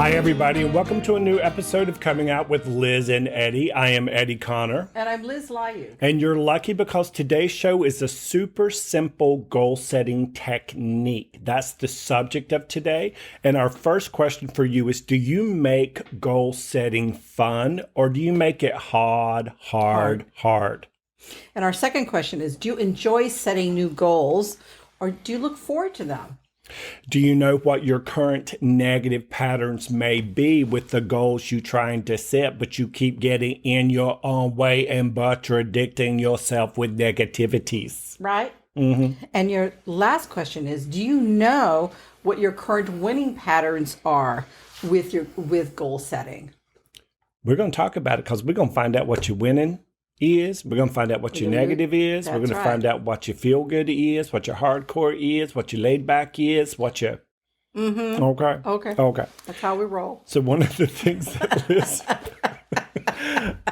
Hi, everybody, and welcome to a new episode of Coming Out with Liz and Eddie. I am Eddie Conner. And I'm lizlayug. And you're lucky because today's show is a super simple goal-setting technique. That's the subject of today. And our first question for you is, do you make goal-setting fun or do you make it hard? And our second question is, do you enjoy setting new goals or do you look forward to them? Do you know what your current negative patterns may be with the goals you're trying to set, but you keep getting in your own way and contradicting yourself with negativities? Right. Mm-hmm. And your last question is, do you know what your current winning patterns are with goal setting? We're going to talk about it because we're going to find out what you're winning is. We're going to find out what your negative is. We're going to find out what your feel good is, what your hardcore is, what your laid back is, what your... Mm-hmm. Okay. That's how we roll. So one of the things that Liz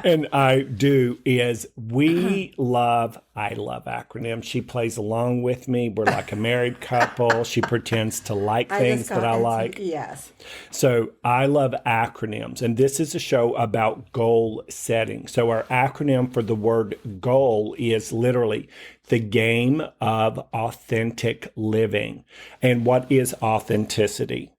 and I do is I love acronyms. She plays along with me. We're like a married couple. She pretends to like things that I like. Yes. So I love acronyms. And this is a show about goal setting. So our acronym for the word goal is literally the game of authentic living. And what is authenticity?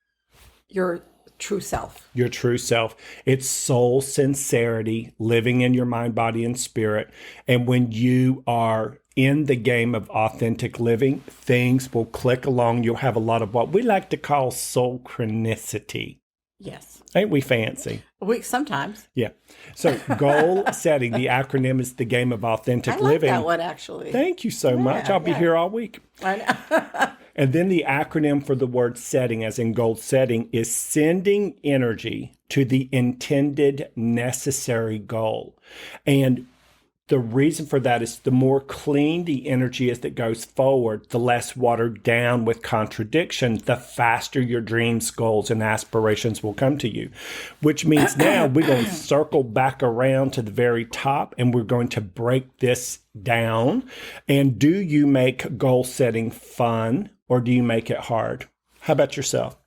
Your true self. Your true self. It's soul sincerity, living in your mind, body, and spirit. And when you are in the game of authentic living, things will click along. You'll have a lot of what we like to call soul chronicity. Yes. Ain't we fancy? Sometimes. Yeah. So goal setting, the acronym is the game of authentic living. I like that one, actually. Thank you so much. I'll be here all week. I know. And then the acronym for the word setting, as in goal setting, is sending energy to the intended necessary goal. And the reason for that is the more clean the energy is that goes forward, the less watered down with contradiction, the faster your dreams, goals, and aspirations will come to you. Which means now we're going to circle back around to the very top and we're going to break this down. And do you make goal setting fun or do you make it hard? How about yourself?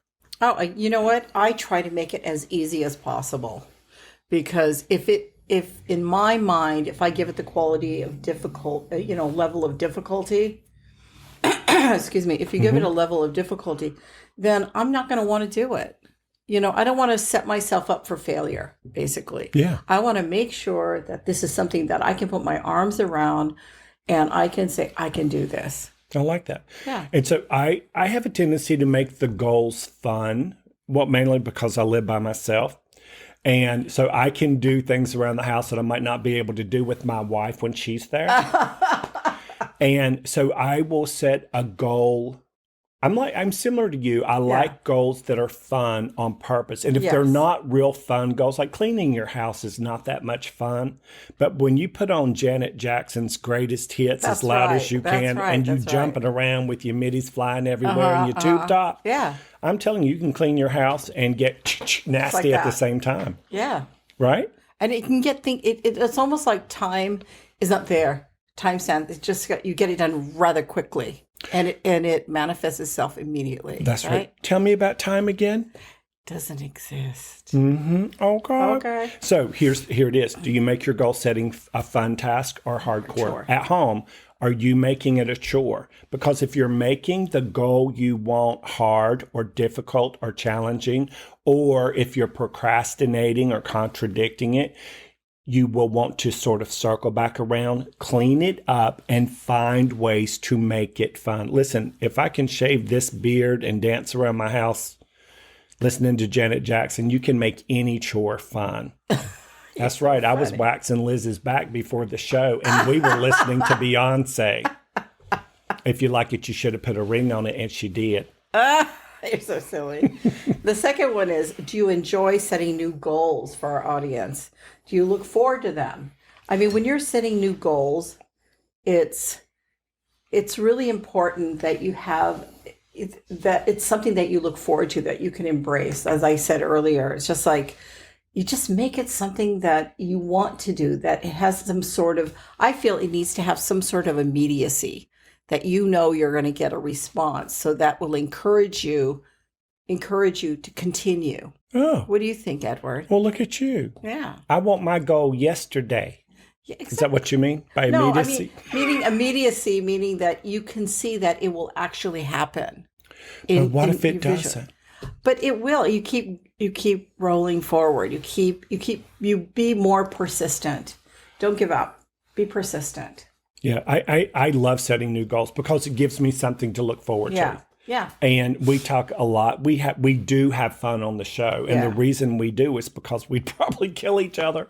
Oh, you know what? I try to make it as easy as possible because if in my mind, if I give it the quality of level of difficulty, excuse me, if you give it a level of difficulty, then I'm not going to want to do it. I don't want to set myself up for failure, basically. Yeah. I want to make sure that this is something that I can put my arms around and I can say, I can do this. I like that. Yeah. And so I have a tendency to make the goals fun, mainly because I live by myself. And so I can do things around the house that I might not be able to do with my wife when she's there. And so I will set a goal. I'm similar to you. I like goals that are fun on purpose. And if they're not real fun goals, like cleaning your house is not that much fun. But when you put on Janet Jackson's greatest hits as loud as you can and you jumping around with your middies flying everywhere and your tube top. Yeah. I'm telling you, you can clean your house and get nasty at the same time. Yeah. Right? And it can get it's almost like time is not there. Time stands. It's just you get it done rather quickly. And it manifests itself immediately. That's right. Tell me about time again. Doesn't exist. Mm-hmm. Okay. So here it is. Do you make your goal setting a fun task or hardcore? Chore. At home, are you making it a chore? Because if you're making the goal you want hard or difficult or challenging, or if you're procrastinating or contradicting it, you will want to sort of circle back around, clean it up, and find ways to make it fun. Listen, if I can shave this beard and dance around my house listening to Janet Jackson, you can make any chore fun. That's right. I was waxing Liz's back before the show, and we were listening to Beyonce. If you like it, you should have put a ring on it, and she did. You're so silly. The second one is, do you enjoy setting new goals for our audience? Do you look forward to them? I mean, when you're setting new goals, it's really important that you have that it's something that you look forward to, that you can embrace. As I said earlier, it's just like you just make it something that you want to do, that it has some sort of, I feel it needs to have some sort of immediacy, that you're going to get a response. So that will encourage you to continue. Oh, What do you think, Edward? well, look at you. Yeah. I want my goal yesterday. Yeah, Is that what you mean by No, I immediacy? mean, meaning immediacy, meaning that you can see that it will actually happen. But what if your it vision. doesn't? But it will. You keep rolling forward. You be more persistent. Don't give up. Be persistent. Yeah, I love setting new goals because it gives me something to look forward Yeah. to. Yeah. And we talk a lot. We do have fun on the show, and Yeah. the reason we do is because we'd probably kill each other.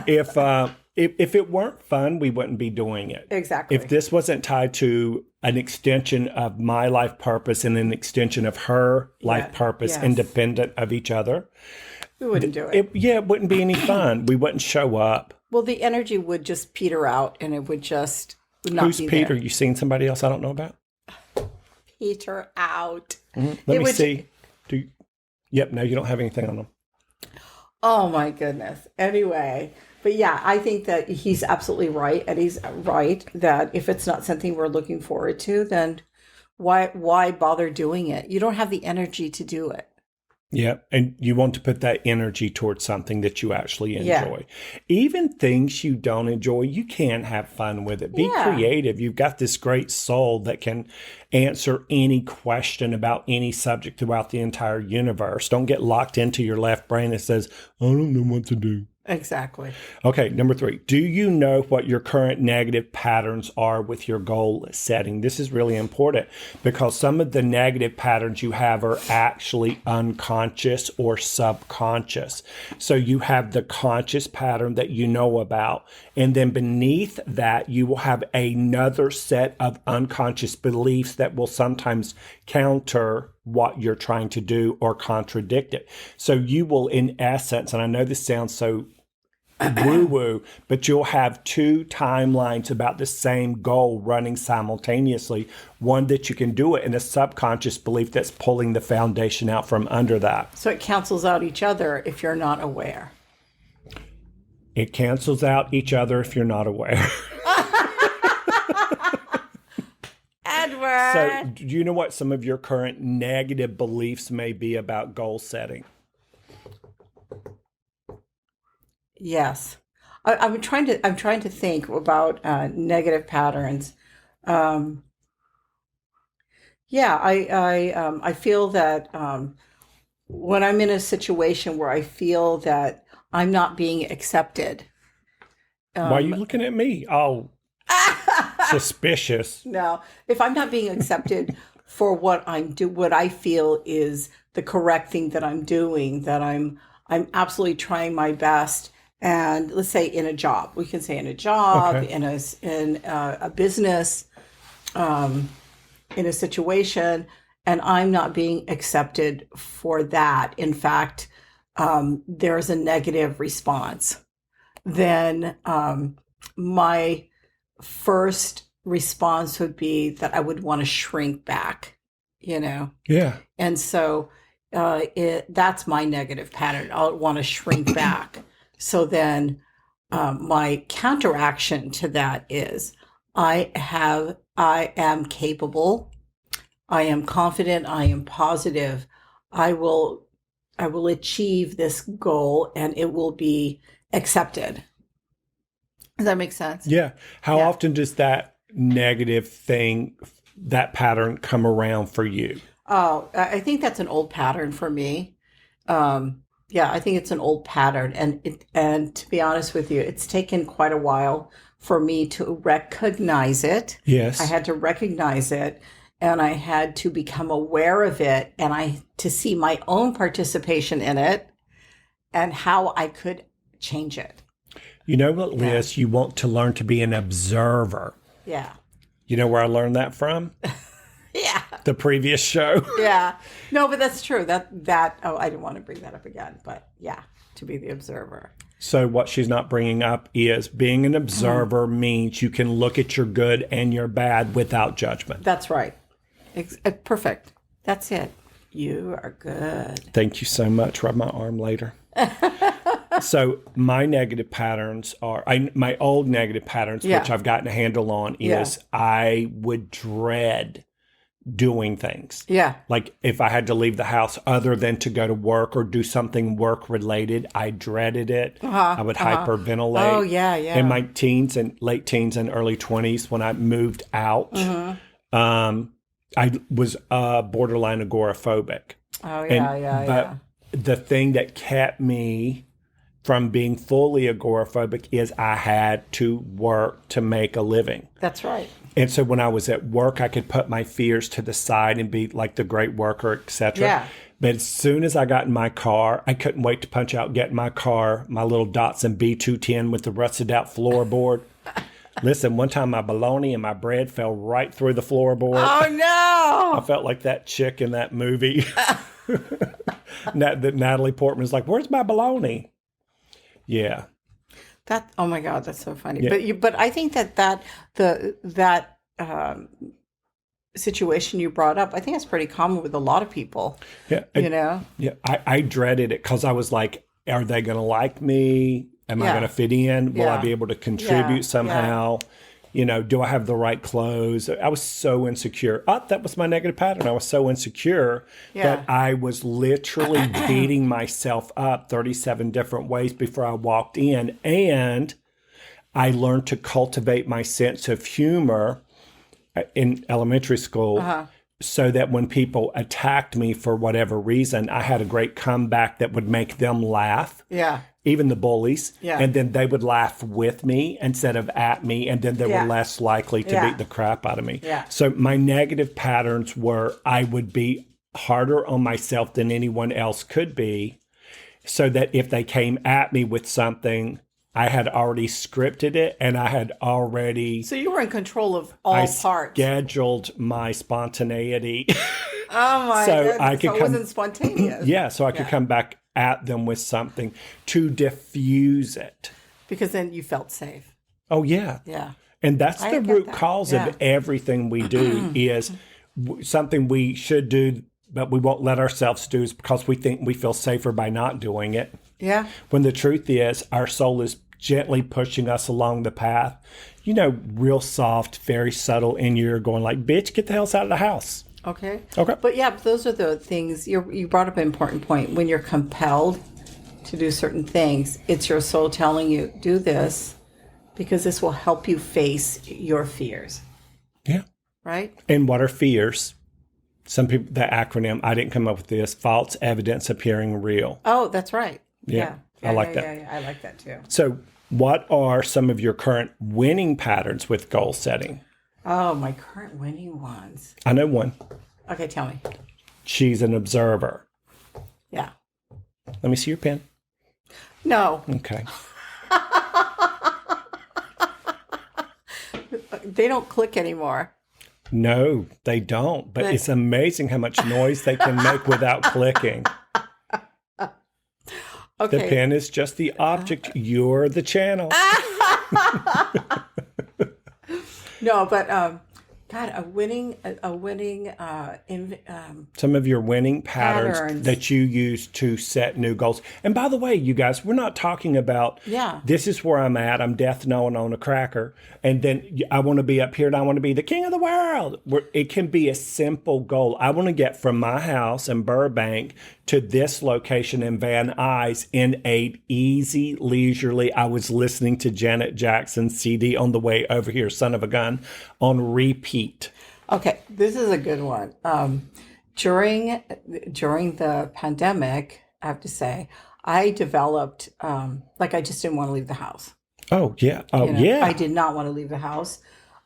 If it weren't fun, we wouldn't be doing it. Exactly. If this wasn't tied to an extension of my life purpose and an extension of her life purpose, yes. independent of each other, We wouldn't do it. it wouldn't be any fun. We wouldn't show up. Well, the energy would just peter out, and it would just not Who's be Peter? there. You seen somebody else I don't know about? Peter out. Let It me would- see. Yep, no, you don't have anything on them. Oh my goodness. Anyway, but yeah, I think that he's absolutely right, and he's right that if it's not something we're looking forward to, then why bother doing it? You don't have the energy to do it. Yeah, and you want to put that energy towards something that you actually enjoy. Yeah. Even things you don't enjoy, you can have fun with it. Be Yeah. creative. You've got this great soul that can answer any question about any subject throughout the entire universe. Don't get locked into your left brain that says, I don't know what to do. Exactly. Okay, number 3. Do you know what your current negative patterns are with your goal setting? This is really important because some of the negative patterns you have are actually unconscious or subconscious. So you have the conscious pattern that you know about, and then beneath that, you will have another set of unconscious beliefs that will sometimes counter what you're trying to do or contradict it. So you will, in essence, and I know this sounds so woo-woo, but you'll have 2 timelines about the same goal running simultaneously. One that you can do it, and a subconscious belief that's pulling the foundation out from under that. So it cancels out each other if you're not aware. It cancels out each other if you're not aware. Edward. So do you know what some of your current negative beliefs may be about goal setting? Yes, I'm trying to think about negative patterns. I feel that when I'm in a situation where I feel that I'm not being accepted. Why are you looking at me? Oh, suspicious. No, if I'm not being accepted for what what I feel is the correct thing that I'm doing, that I'm absolutely trying my best. And let's say in a job, we can say in a job, Okay. in a business, in a situation, and I'm not being accepted for that. In fact, there's a negative response. Then my first response would be that I would want to shrink back, Yeah. And so that's my negative pattern. I'll want to shrink back. So then my counteraction to that is I am capable, I am confident, I am positive. I will achieve this goal and it will be accepted. Does that make sense? Yeah. How Yeah. often does that negative thing, that pattern come around for you? Oh, I think that's an old pattern for me. I think it's an old pattern, and to be honest with you, it's taken quite a while for me to recognize it. Yes. I had to recognize it, and I had to become aware of it, and to see my own participation in it and how I could change it. You know what, Liz? You want to learn to be an observer. Yeah. You know where I learned that from? Yeah. The previous show. Yeah. No, but that's true. I didn't want to bring that up again, but yeah, to be the observer. So what she's not bringing up is being an observer means you can look at your good and your bad without judgment. That's right. Perfect. That's it. You are good. Thank you so much. Rub my arm later. So my negative patterns are, my old negative patterns, Yeah. which I've gotten a handle on, is I would dread doing things. Yeah. Like if I had to leave the house other than to go to work or do something work related, I dreaded it. I would hyperventilate. Oh, yeah, yeah. In my teens and late teens and early 20s when I moved out, I was borderline agoraphobic. Oh, yeah, But the thing that kept me from being fully agoraphobic is I had to work to make a living. That's right. And so when I was at work, I could put my fears to the side and be like the great worker, etc. Yeah. But as soon as I got in my car, I couldn't wait to punch out, get in my car, my little Datsun B210 with the rusted out floorboard. Listen, one time my bologna and my bread fell right through the floorboard. Oh, no. I felt like that chick in that movie. That Natalie Portman is like, where's my bologna? Yeah. Oh my God, that's so funny. Yeah. But I think that situation you brought up, I think that's pretty common with a lot of people. Yeah. Yeah. I dreaded it because I was like, are they going to like me? Am I going to fit in? Will I be able to contribute somehow? You know, do I have the right clothes? I was so insecure. That was my negative pattern. I was so insecure that I was literally beating myself up 37 different ways before I walked in. And I learned to cultivate my sense of humor in elementary school so that when people attacked me for whatever reason, I had a great comeback that would make them laugh. Yeah. Even the bullies. Yeah. And then they would laugh with me instead of at me. And then they were less likely to beat the crap out of me. Yeah. So my negative patterns were I would be harder on myself than anyone else could be, so that if they came at me with something, I had already scripted it and I had already... So you were in control of all parts. Scheduled my spontaneity. Oh my goodness. So it wasn't spontaneous. Yeah, so I could come back at them with something to diffuse it. Because then you felt safe. Oh, yeah. Yeah. And that's the root cause of everything we do is something we should do, but we won't let ourselves do is because we think we feel safer by not doing it. Yeah. When the truth is our soul is gently pushing us along the path, you know, real soft, very subtle in your going like, bitch, get the hell out of the house. Okay. Okay. But yeah, those are the things you brought up an important point. When you're compelled to do certain things, it's your soul telling you, do this because this will help you face your fears. Yeah. Right? And what are fears? Some people, the acronym, I didn't come up with this, false evidence appearing real. Oh, that's right. Yeah. I like that. Yeah, I like that too. So what are some of your current winning patterns with goal setting? Oh, my current winning ones. I know one. Okay, tell me. She's an observer. Yeah. Let me see your pen. No. Okay. They don't click anymore. No, they don't. But it's amazing how much noise they can make without clicking. Okay. The pen is just the object. You're the channel. No, but God, some of your winning patterns that you use to set new goals. And by the way, you guys, we're not talking about, this is where I'm at. I'm death knowing on a cracker. And then I want to be up here and I want to be the king of the world. It can be a simple goal. I want to get from my house in Burbank to this location in Van Nuys in a easy, leisurely. I was listening to Janet Jackson's CD on the way over here, Son of a Gun, on repeat. Okay, this is a good one. During the pandemic, I have to say, I developed I just didn't want to leave the house. Oh yeah, yeah. I did not want to leave the house.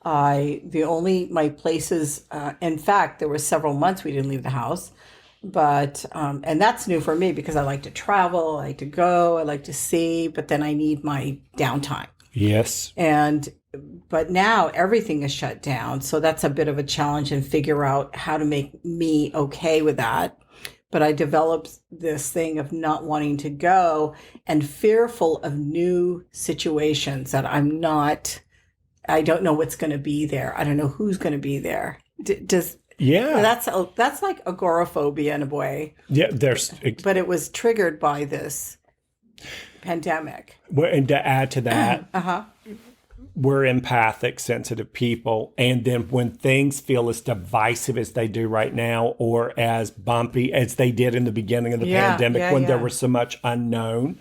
My places. In fact, there were several months we didn't leave the house. But, and that's new for me because I like to travel, I like to go, I like to see, but then I need my downtime. Yes. But now everything is shut down. So that's a bit of a challenge and figure out how to make me okay with that. But I developed this thing of not wanting to go and fearful of new situations that I don't know what's going to be there. I don't know who's going to be there. Yeah, that's like agoraphobia in a way. Yeah, but it was triggered by this pandemic. Well, and to add to that, we're empathic, sensitive people. And then when things feel as divisive as they do right now, or as bumpy as they did in the beginning of the pandemic, when there was so much unknown,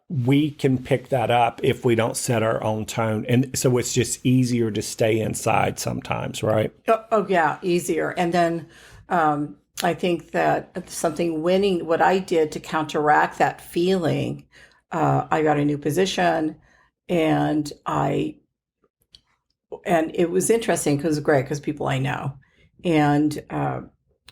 we can pick that up if we don't set our own tone. And so it's just easier to stay inside sometimes, right? Oh yeah, easier. And then I think that something winning, what I did to counteract that feeling, I got a new position. And it was interesting because it was great because people I know. And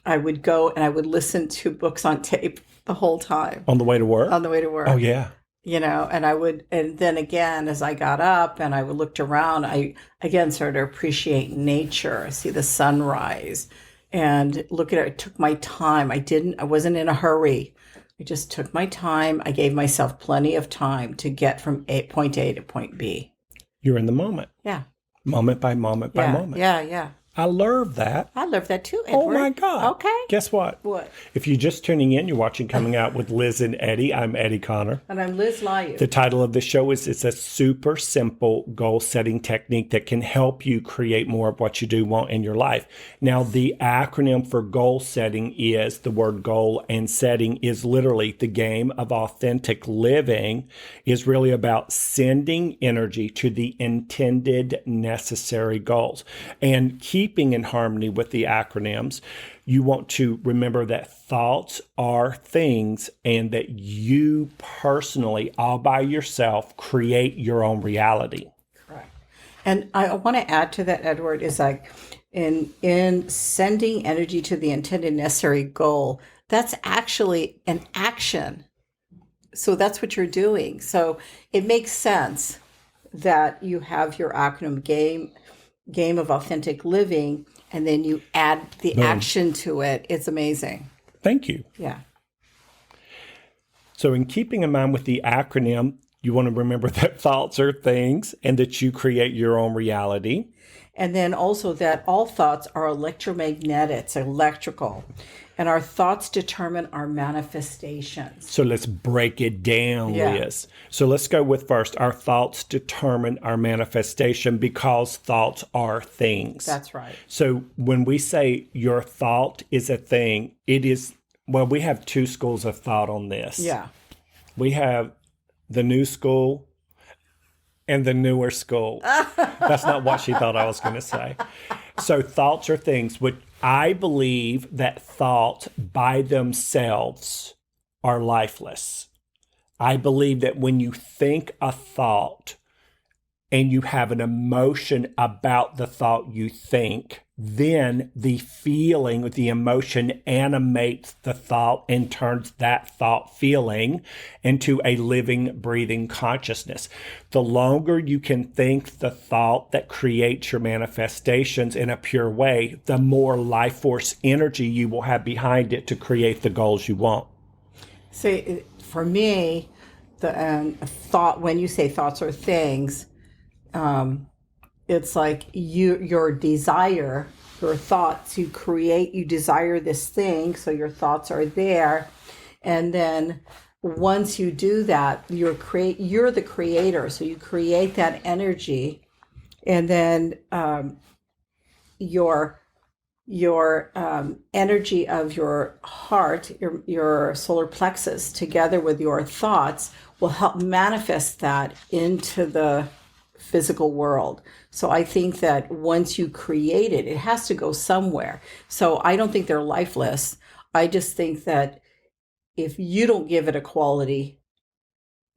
I would go and I would listen to books on tape the whole time. On the way to work? On the way to work. Oh, yeah. And then again, as I got up and I looked around, I again started to appreciate nature, see the sunrise and look at it. I took my time. I wasn't in a hurry. I just took my time. I gave myself plenty of time to get from point A to point B. You're in the moment. Yeah. Moment by moment by moment. Yeah. I love that. I love that too, Edward. Oh my God. Okay. Guess what? What? If you're just tuning in, you're watching Coming Out with Liz and Eddie. I'm Eddie Conner. And I'm lizlayug. The title of the show is It's a Super Simple Goal Setting Technique that can help you create more of what you do want in your life. Now, the acronym for goal setting is the word goal, and setting is literally the game of authentic living, is really about sending energy to the intended necessary goals. And keeping in harmony with the acronyms, you want to remember that thoughts are things and that you personally, all by yourself, create your own reality. Correct. And I want to add to that, Edward, is like in sending energy to the intended necessary goal, that's actually an action. So that's what you're doing. So it makes sense that you have your acronym game of authentic living, and then you add the action to it. It's amazing. Thank you. Yeah. So in keeping in mind with the acronym, you want to remember that thoughts are things and that you create your own reality. And then also that all thoughts are electromagnetic, electrical. And our thoughts determine our manifestations. So let's break it down, Liz. So let's go with first, our thoughts determine our manifestation because thoughts are things. That's right. So when we say your thought is a thing, it is, well, we have two schools of thought on this. Yeah. We have the new school and the newer school. That's not what she thought I was going to say. So thoughts are things. What I believe that thoughts by themselves are lifeless. I believe that when you think a thought and you have an emotion about the thought you think, then the feeling, the emotion animates the thought and turns that thought feeling into a living, breathing consciousness. The longer you can think the thought that creates your manifestations in a pure way, the more life force energy you will have behind it to create the goals you want. See, for me, the thought, when you say thoughts are things, it's like your desire, your thoughts, you desire this thing, so your thoughts are there. And then once you do that, you're the creator. So you create that energy, and then your energy of your heart, your solar plexus, together with your thoughts, will help manifest that into the physical world. So I think that once you create it, it has to go somewhere. So I don't think they're lifeless. I just think that if you don't give it a quality,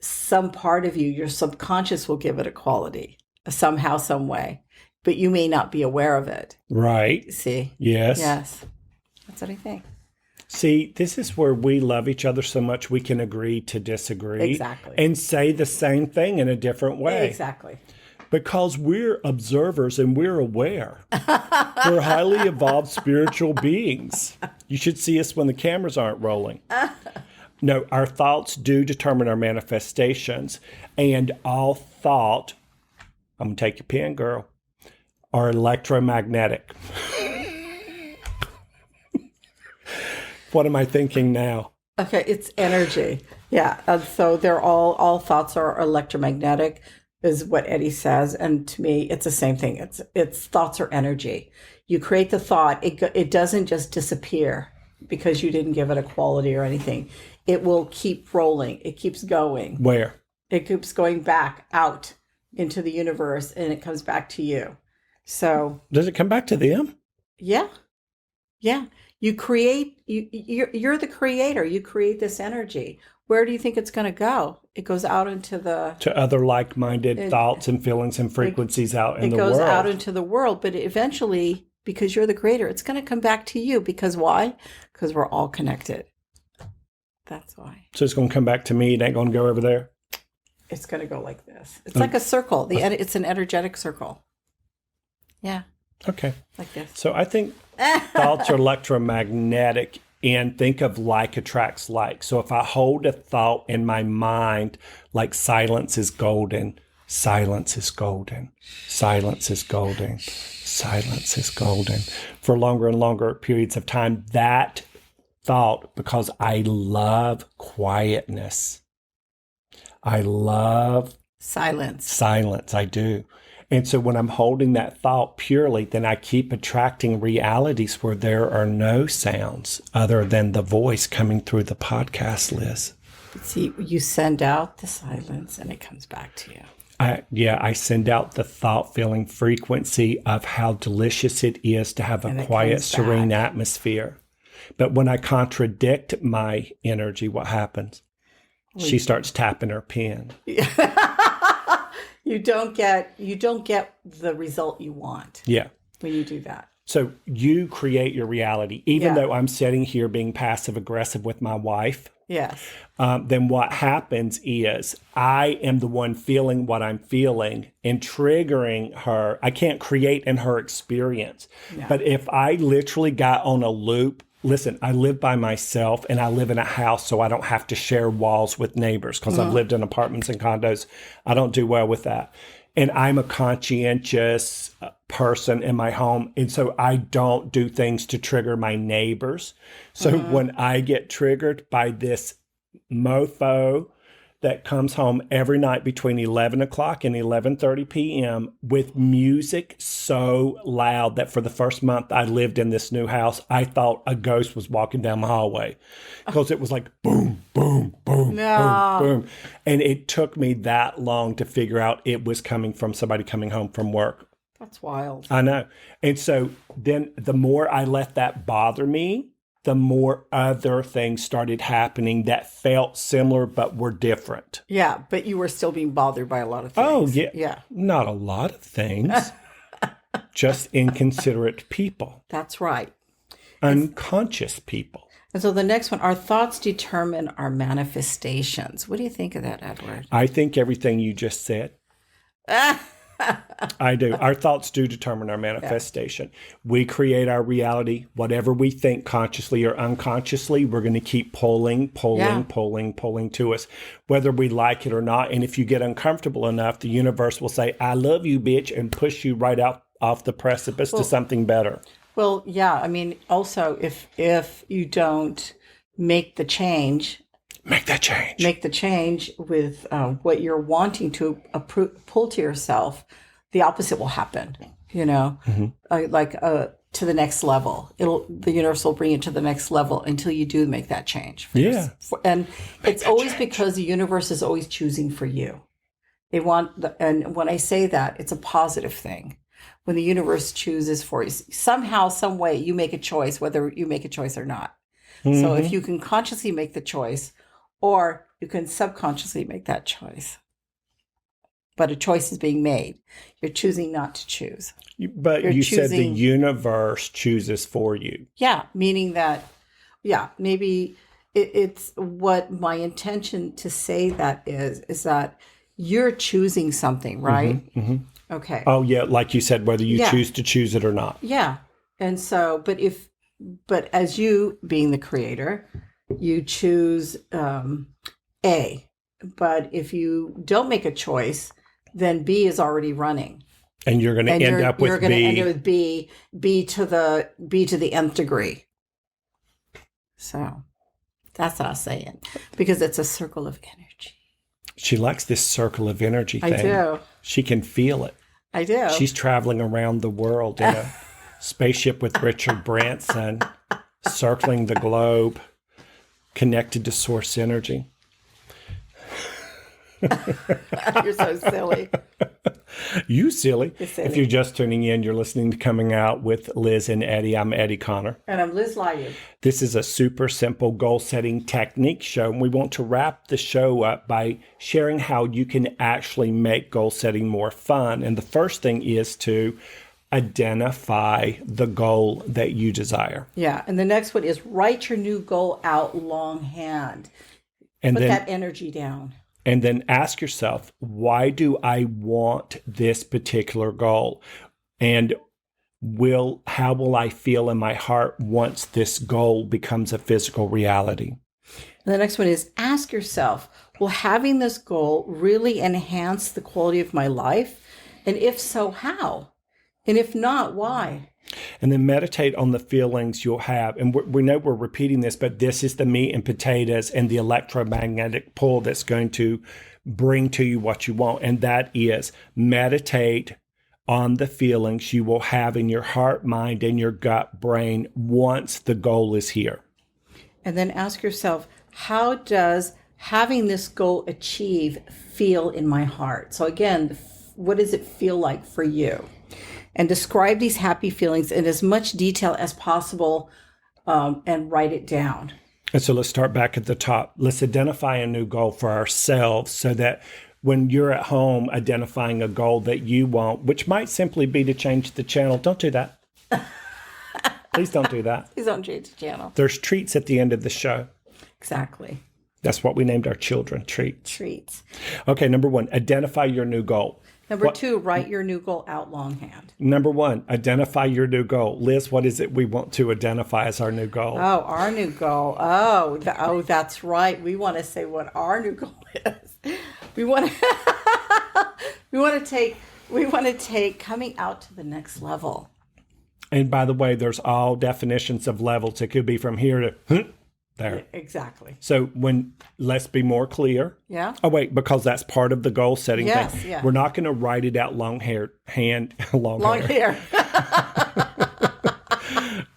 some part of you, your subconscious, will give it a quality somehow, some way, but you may not be aware of it. Right. See? Yes. Yes. That's what I think. See, this is where we love each other so much we can agree to disagree. Exactly. And say the same thing in a different way. Exactly. Because we're observers and we're aware. We're highly evolved spiritual beings. You should see us when the cameras aren't rolling. No, our thoughts do determine our manifestations. And all thought, I'm going to take your pen, girl, are electromagnetic. What am I thinking now? Okay, it's energy. Yeah. And so they're all thoughts are electromagnetic. is what Eddie says. And to me, it's the same thing. It's thoughts are energy. You create the thought. It doesn't just disappear because you didn't give it a quality or anything. It will keep rolling. It keeps going. Where? It keeps going back out into the universe, and it comes back to you. So does it come back to them? Yeah. You create. You're the creator. You create this energy. Where do you think it's going to go? It goes out into to other like-minded thoughts and feelings and frequencies out in the world. It goes out into the world, but eventually, because you're the creator, it's going to come back to you. Because why? Because we're all connected. That's why. So it's going to come back to me. It ain't going to go over there. It's going to go like this. It's like a circle. It's an energetic circle. Yeah. Okay. Like this. So I think thoughts are electromagnetic, and think of like attracts like. So if I hold a thought in my mind, like silence is golden, silence is golden, silence is golden, silence is golden, for longer and longer periods of time, that thought, because I love quietness. I love silence. I do. And so when I'm holding that thought purely, then I keep attracting realities where there are no sounds other than the voice coming through the podcast, Liz. See, you send out the silence and it comes back to you. I send out the thought feeling frequency of how delicious it is to have a quiet, serene atmosphere. But when I contradict my energy, what happens? She starts tapping her pen. You don't get the result you want. Yeah. When you do that. So you create your reality. Even though I'm sitting here being passive aggressive with my wife. Yes. Then what happens is I am the one feeling what I'm feeling and triggering her. I can't create in her experience. No. But if I literally got on a loop, listen, I live by myself and I live in a house, so I don't have to share walls with neighbors because I've lived in apartments and condos. I don't do well with that. And I'm a conscientious person in my home. And so I don't do things to trigger my neighbors. So when I get triggered by this mofo that comes home every night between 11 o'clock and 11:30 p.m. with music so loud that for the first month I lived in this new house, I thought a ghost was walking down the hallway because it was like boom, boom, boom, boom, boom. And it took me that long to figure out it was coming from somebody coming home from work. That's wild. I know. And so then the more I let that bother me, the more other things started happening that felt similar but were different. Yeah, but you were still being bothered by a lot of things. Oh, yeah. Yeah. Not a lot of things. Just inconsiderate people. That's right. Unconscious people. And so the next one, our thoughts determine our manifestations. What do you think of that, Edward? I think everything you just said. I do. Our thoughts do determine our manifestation. Yeah. We create our reality. Whatever we think consciously or unconsciously, we're going to keep pulling to us, whether we like it or not. And if you get uncomfortable enough, the universe will say, I love you, bitch, and push you right out off the precipice to something better. Well, yeah. I mean, also, if you don't make the change, Make the change with what you're wanting to pull to yourself. The opposite will happen, you know, to the next level. The universe will bring you to the next level until you do make that change. And it's always because the universe is always choosing for you. And when I say that, it's a positive thing. When the universe chooses for you, somehow, some way, you make a choice, whether you make a choice or not. So if you can consciously make the choice, or you can subconsciously make that choice. But a choice is being made. You're choosing not to choose. But you said the universe chooses for you. Yeah, meaning that, maybe it's what my intention to say that is that you're choosing something, right? Okay. Oh, yeah, like you said, whether you choose to choose it or not. Yeah. And so, but as you being the creator, you choose A. But if you don't make a choice, then B is already running. And you're going to end up with B. You're going to end up with B to the nth degree. So that's what I was saying. Because it's a circle of energy. She likes this circle of energy thing. I do. She can feel it. I do. She's traveling around the world in a spaceship with Richard Branson, circling the globe, connected to source energy. You're so silly. You silly. You're silly. If you're just tuning in, you're listening to Coming Out with Liz and Eddie. I'm Eddie Conner. And I'm lizlayug. This is a super simple goal setting technique show. And we want to wrap the show up by sharing how you can actually make goal setting more fun. And the first thing is to identify the goal that you desire. Yeah. And the next one is write your new goal out longhand. And Put then that energy down. And then ask yourself, why do I want this particular goal? And how will I feel in my heart once this goal becomes a physical reality? And the next one is ask yourself, will having this goal really enhance the quality of my life? And if so, how? And if not, why? And then meditate on the feelings you'll have. And we know we're repeating this, but this is the meat and potatoes and the electromagnetic pull that's going to bring to you what you want. And that is meditate on the feelings you will have in your heart, mind, and your gut brain once the goal is here. And then ask yourself, how does having this goal feel in my heart? So again, what does it feel like for you? And describe these happy feelings in as much detail as possible, and write it down. And so let's start back at the top. Let's identify a new goal for ourselves so that when you're at home identifying a goal that you want, which might simply be to change the channel, don't do that. Please don't do that. Please don't change the channel. There's treats at the end of the show. Exactly. That's what we named our children, treats. Treats. Okay, number one, identify your new goal. Number two, write your new goal out longhand. Number one, identify your new goal. Liz, what is it we want to identify as our new goal? Oh, our new goal. Oh, that's right. We want to say what our new goal is. We want to take coming out to the next level. And by the way, there's all definitions of levels. It could be from here to there. Exactly. So let's be more clear. Yeah. Oh, wait, because that's part of the goal setting Yes, thing. yeah. We're not going to write it out long hair.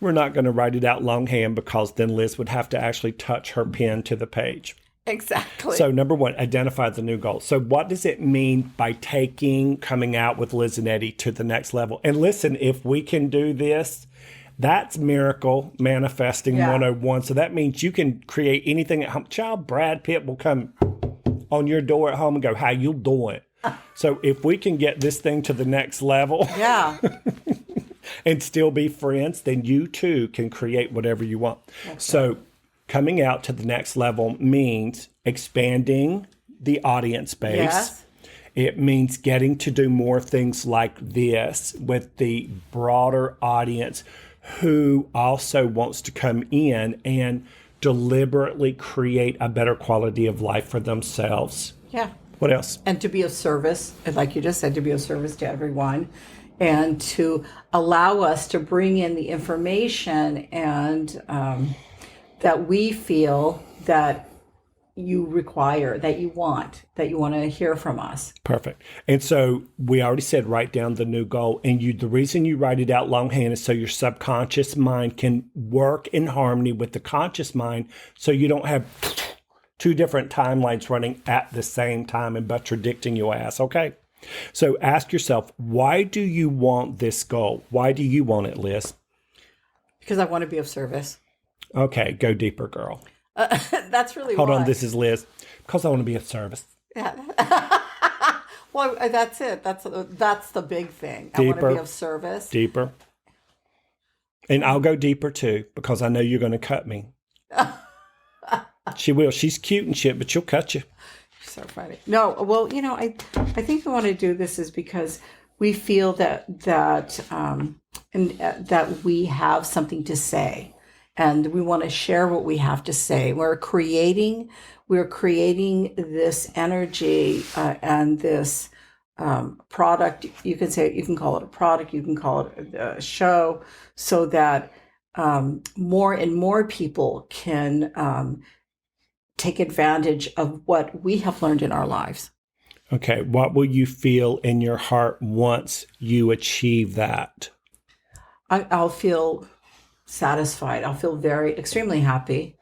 We're not going to write it out longhand because then Liz would have to actually touch her pen to the page. Exactly. So number one, identify the new goal. So what does it mean by coming out with Liz and Eddie to the next level? And listen, if we can do this, that's miracle manifesting 101. So that means you can create anything at home. Child, Brad Pitt will come on your door at home and go, how you doing? So if we can get this thing to the next level and still be friends, then you too can create whatever you want. Okay. So coming out to the next level means expanding the audience base. Yes. It means getting to do more things like this with the broader audience who also wants to come in and deliberately create a better quality of life for themselves. Yeah. What else? And to be of service, like you just said, to be of service to everyone, and to allow us to bring in the information and that we feel that you require, that you want to hear from us. Perfect. And so we already said write down the new goal. And the reason you write it out longhand is so your subconscious mind can work in harmony with the conscious mind, so you don't have two different timelines running at the same time and contradicting your ass. Okay. So ask yourself, why do you want this goal? Why do you want it, Liz? Because I want to be of service. Okay. Go deeper, girl. That's really Hold on, this is Liz. Because I want to be of service. Yeah. Well, that's it. That's the big thing. Deeper, I want to be of service. Deeper. And I'll go deeper too, because I know you're going to cut me. She will. She's cute and shit, but she'll cut you. You're so funny. No, well, I think we want to do this is because we feel that we have something to say. And we want to share what we have to say. We're creating this energy and this product. You can call it a product. You can call it a show, so that more and more people can take advantage of what we have learned in our lives. Okay. What will you feel in your heart once you achieve that? I'll feel satisfied. I'll feel extremely happy.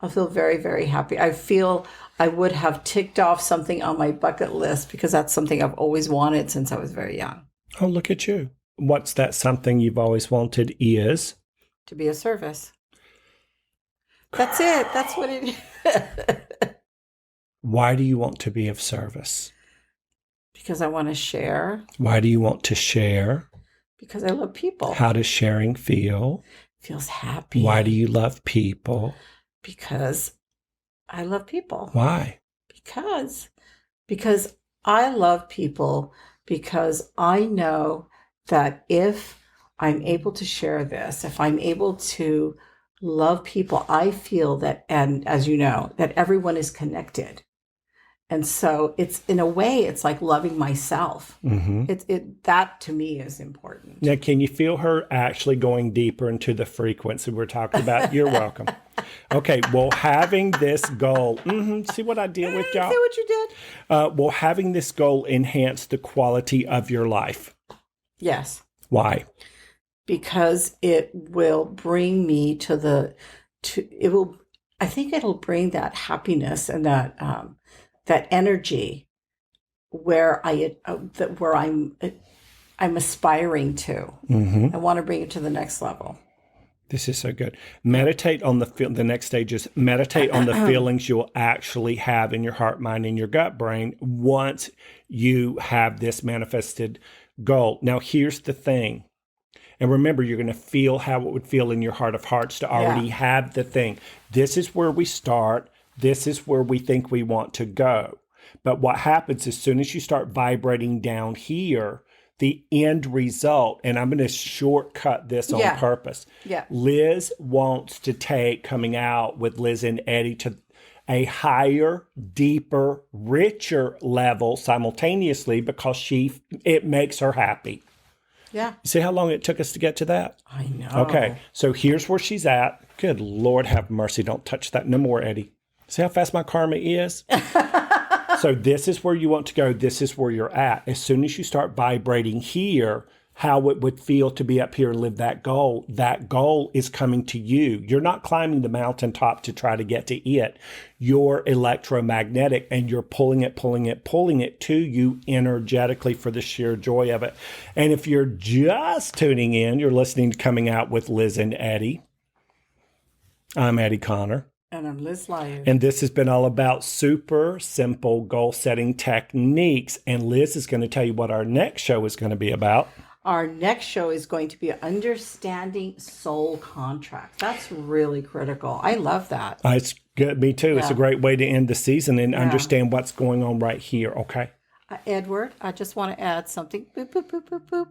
I'll feel very, very happy. I feel I would have ticked off something on my bucket list because that's something I've always wanted since I was very young. Oh, look at you. What's that something you've always wanted is? To be of service. That's it. That's what it is. Why do you want to be of service? Because I want to share. Why do you want to share? Because I love people. How does sharing feel? Feels happy. Why do you love people? Because I love people. Why? Because I love people, because I know that if I'm able to share this, if I'm able to love people, I feel that, and as you know, that everyone is connected. And so it's, in a way, it's like loving myself. Mm-hmm. That to me is important. Now, can you feel her actually going deeper into the frequency we're talking about? You're welcome. Okay, well, having this goal, see what I did with y'all? See what you did? Well, having this goal enhance the quality of your life. Yes. Why? Because it will bring me I think it'll bring that happiness and that energy where I'm aspiring to. Mm-hmm. I want to bring it to the next level. This is so good. Meditate on the next stage is meditate on the feelings you'll actually have in your heart, mind, and your gut brain once you have this manifested goal. Now, here's the thing. And remember, you're going to feel how it would feel in your heart of hearts to already have the thing. This is where we start. This is where we think we want to go. But what happens as soon as you start vibrating down here, the end result, and I'm going to shortcut this on purpose. Yeah. Liz wants to take coming out with Liz and Eddie to a higher, deeper, richer level simultaneously because it makes her happy. Yeah. See how long it took us to get to that? I know. Okay, so here's where she's at. Good Lord, have mercy. Don't touch that no more, Eddie. See how fast my karma is? So this is where you want to go. This is where you're at. As soon as you start vibrating here, how it would feel to be up here and live that goal is coming to you. You're not climbing the mountaintop to try to get to it. You're electromagnetic and you're pulling it to you energetically for the sheer joy of it. And if you're just tuning in, you're listening to Coming Out with Liz and Eddie. I'm Eddie Conner. And I'm lizlayug. And this has been all about super simple goal setting techniques. And Liz is going to tell you what our next show is going to be about. Our next show is going to be understanding soul contracts. That's really critical. I love that. It's good. Me too. Yeah. It's a great way to end the season and understand what's going on right here. Okay. Edward, I just want to add something. Boop, boop, boop, boop, boop.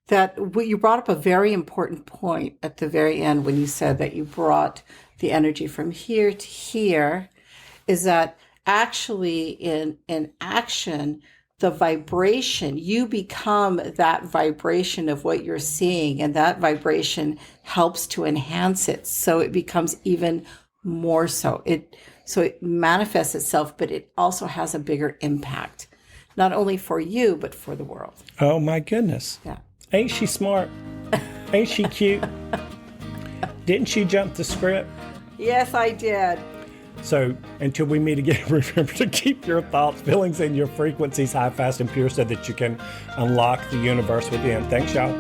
That you brought up a very important point at the very end when you said that you brought the energy from here to here, is that actually in action, the vibration, you become that vibration of what you're seeing, and that vibration helps to enhance it. So it becomes even more so. It manifests itself, but it also has a bigger impact, not only for you, but for the world. Oh my goodness. Yeah. Ain't she smart? Ain't she cute? Didn't she jump the script? Yes, I did. So until we meet again, remember to keep your thoughts, feelings, and your frequencies high, fast, and pure so that you can unlock the universe within. Thanks, y'all.